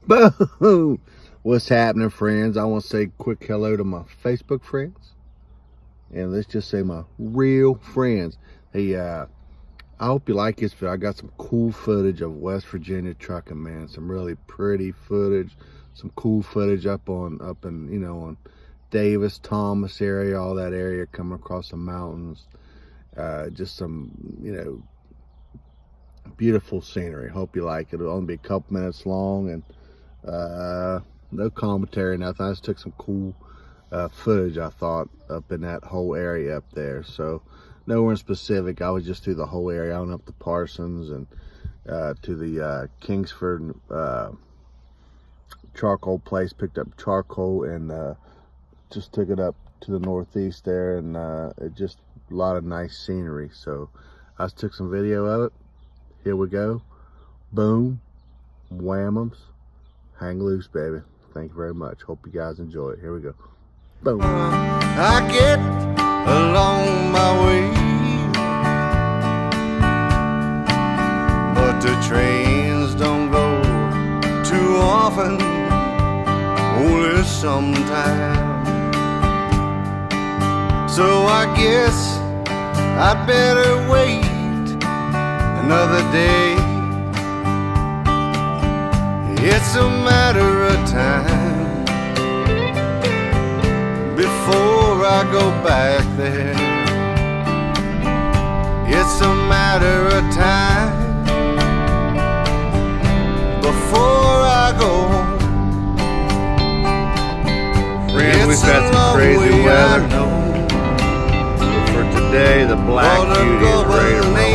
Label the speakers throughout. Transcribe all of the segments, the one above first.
Speaker 1: Boom! What's happening, friends? I want to say a quick hello to my Facebook friends. And let's just say my real friends. Hey, I hope you like this video. I got some cool footage of West Virginia trucking, man. Some really pretty footage. Some cool footage up in, on Davis, Thomas area, all that area, coming across the mountains. Just some, beautiful scenery. Hope you like it. It'll only be a couple minutes long, and no commentary, nothing. I just took some cool footage, I thought, up in that whole area up there. So nowhere in specific. I was just through the whole area. I went up to Parsons and to the Kingsford charcoal place, picked up charcoal, and just took it up to the northeast there, and it just a lot of nice scenery. So I just took some video of it. Here we go. Boom, whammums, hang loose, baby. Thank you very much. Hope you guys enjoy it. Here we go. Boom.
Speaker 2: I get along my way, but the trains don't go too often, only sometimes. So I guess I better wait another day. It's a matter of time before I go back there. It's a matter of time before I go home.
Speaker 1: Friends, we've had some crazy weather. For today, the Black Beauty is ready to roll.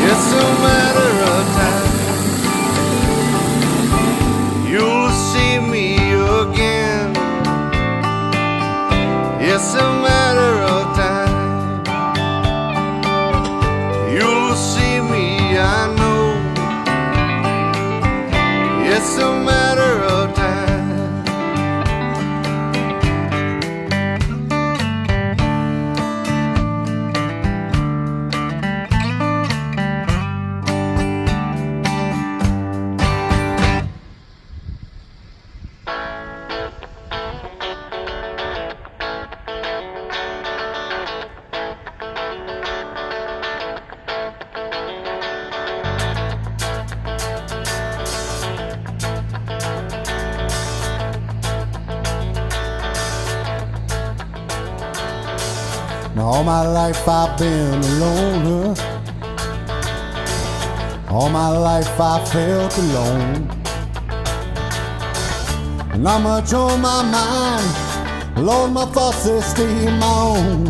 Speaker 2: It's a matter of time. You'll see me again. It's a matter of time. You'll see me, I know. It's a matter of time.
Speaker 3: Now all my life I've been alone, all my life I felt alone, and not much on my mind, Lord, my thoughts they stay my own.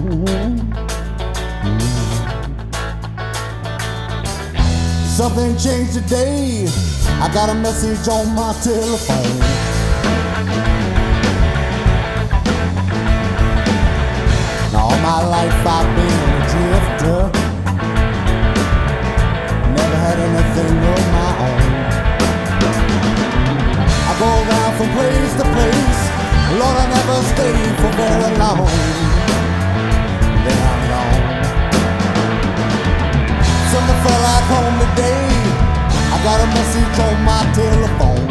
Speaker 3: Something changed today, I got a message on my telephone. All my life I've been a drifter, never had anything of my own. I go around from place to place, Lord, I never stay for very long. Then I'm gone. Something felt like home today, I got a message on my telephone.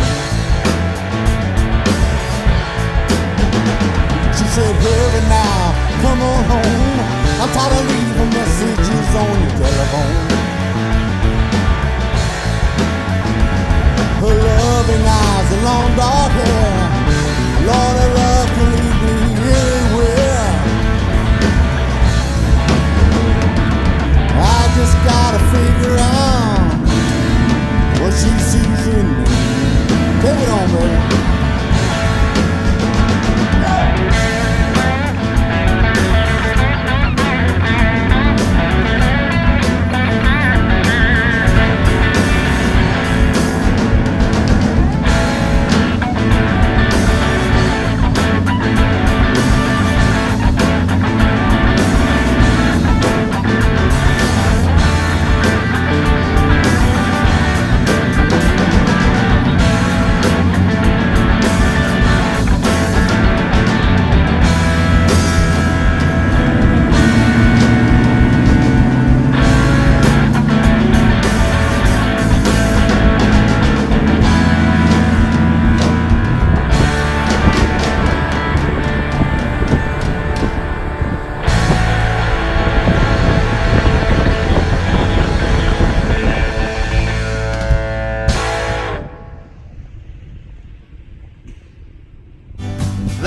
Speaker 3: She said, hurry now, come on home. I'm tired of leaving messages on your telephone. Her loving eyes and long dark hair, Lord, her love can lead me anywhere. I just gotta figure out what she sees in me. Take it on, baby.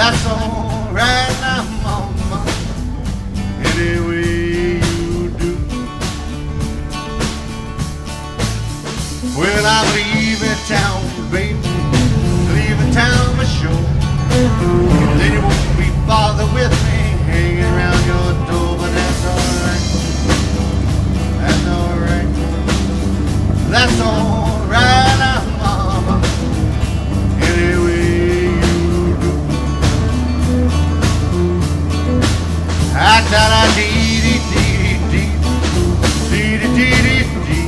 Speaker 2: that's alright now, mama, any way you do. Well, I'm leaving town, baby, leaving town for sure. Then you won't be bothered with me hanging around your door, but that's alright. That's alright. That's alright now, mama, any way you do. Da-da-dee-dee-dee-dee, dee-dee-dee-dee-dee,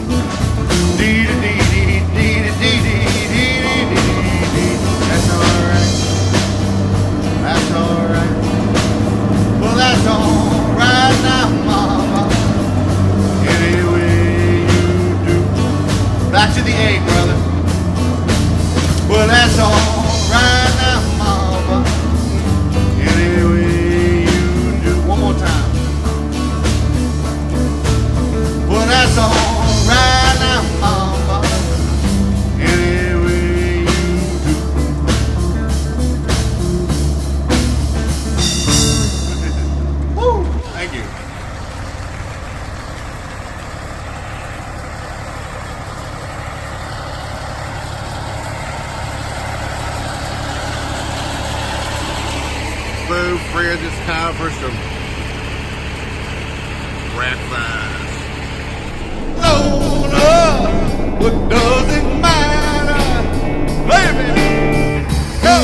Speaker 2: dee-dee-dee-dee-dee-dee-dee-dee-dee. That's alright. That's alright. Well, that's alright now, mama, any way you do. Back to the A, brother. Well, that's alright now, mama, any way you do. One more time. Well, that's alright now, mama, any way you do. Woo! Thank you.
Speaker 1: Hello, friends. It's time for some rap vibes.
Speaker 2: Load up, what does it matter? Baby, go!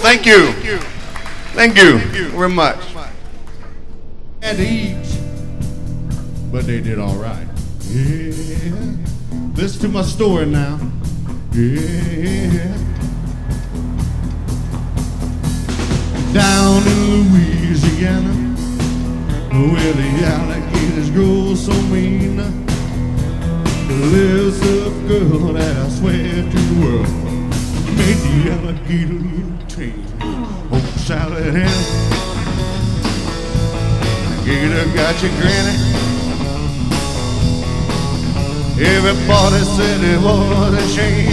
Speaker 2: Thank you. Thank you very much.
Speaker 3: And eat, but they did all right. Yeah. Listen to my story now. Yeah. Down in Louisiana, where the alligators grow so mean, lives a girl that I swear to the world made the alligator tame. Oh, Sally Ann, gator got your granny.
Speaker 2: Everybody said it was a shame,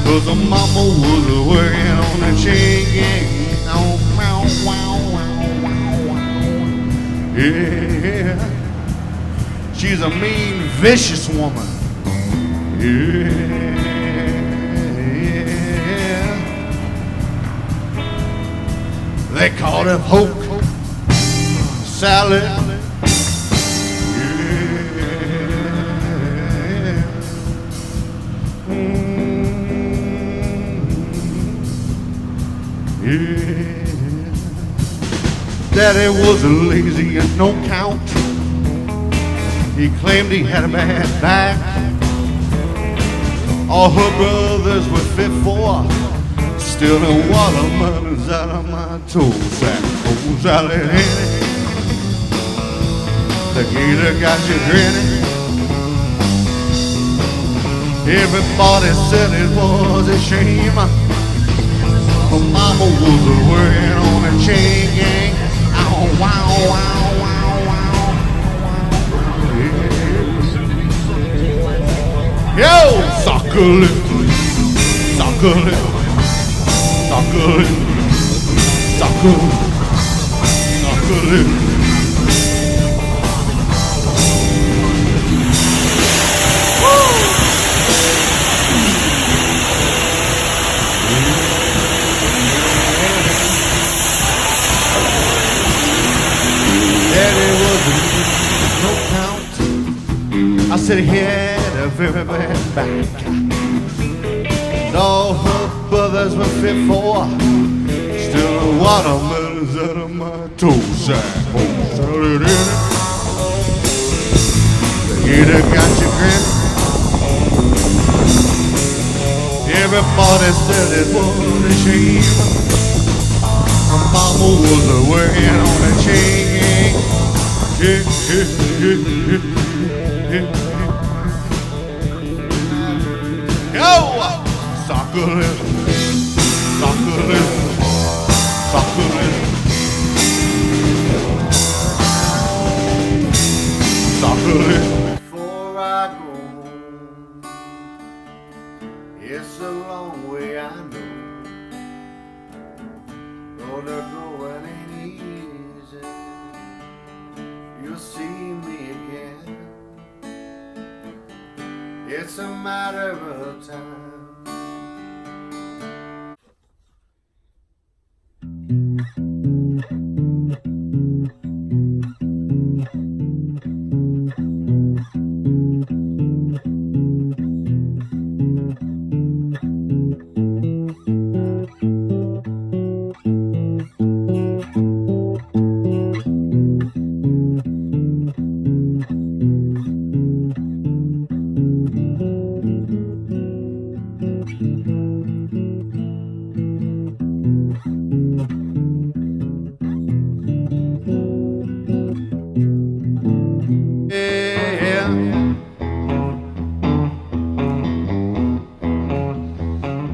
Speaker 2: 'cause the mama was working on the chain gang. Oh, wow, wow, wow, wow, wow. Yeah, she's a mean, vicious woman. Yeah, they called her Poke Salad. Yeah. Daddy was lazy and no count. He claimed he had a bad back. All her brothers were fit for stealing watermelons out of my toe sack. Oh, Sally Henny, the gator got you grinning. Everybody said it was a shame. My mama was working on a chain gang. Oh, wow, wow, wow, wow. Yeah. Yo, suckle-it, suckle-it, suckle-it, suckle-it, suckle-it. I said he had a very bad back. And all her brothers were fit for still watermelons out of my toe sack. Oh, Sally Henny, the gator got you grinning. Everybody said it was a shame. My mama was working on a chain gang. Yeah, yeah, yeah, yeah, yeah. Yo! Suckle-it, suckle-it, suckle-it, suckle-it.
Speaker 3: Before I go home, it's a long way, I know. Road going ain't easy. You'll see me again. It's a matter of time.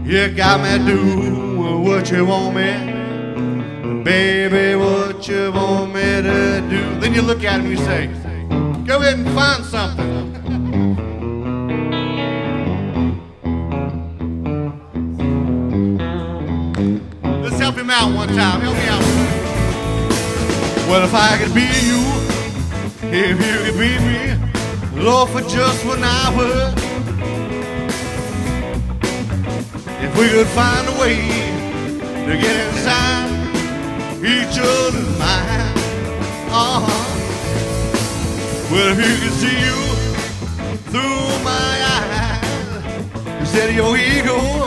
Speaker 2: You got me doing what you want me, baby, what you want me to do. Then you look at him and you say, go ahead and find something. Let's help him out one time. Help me out. Well, if I could be you, if you could be me, Lord, for just 1 hour. If we could find a way to get inside each other's mind, well, if you could see you through my eyes, instead of your ego,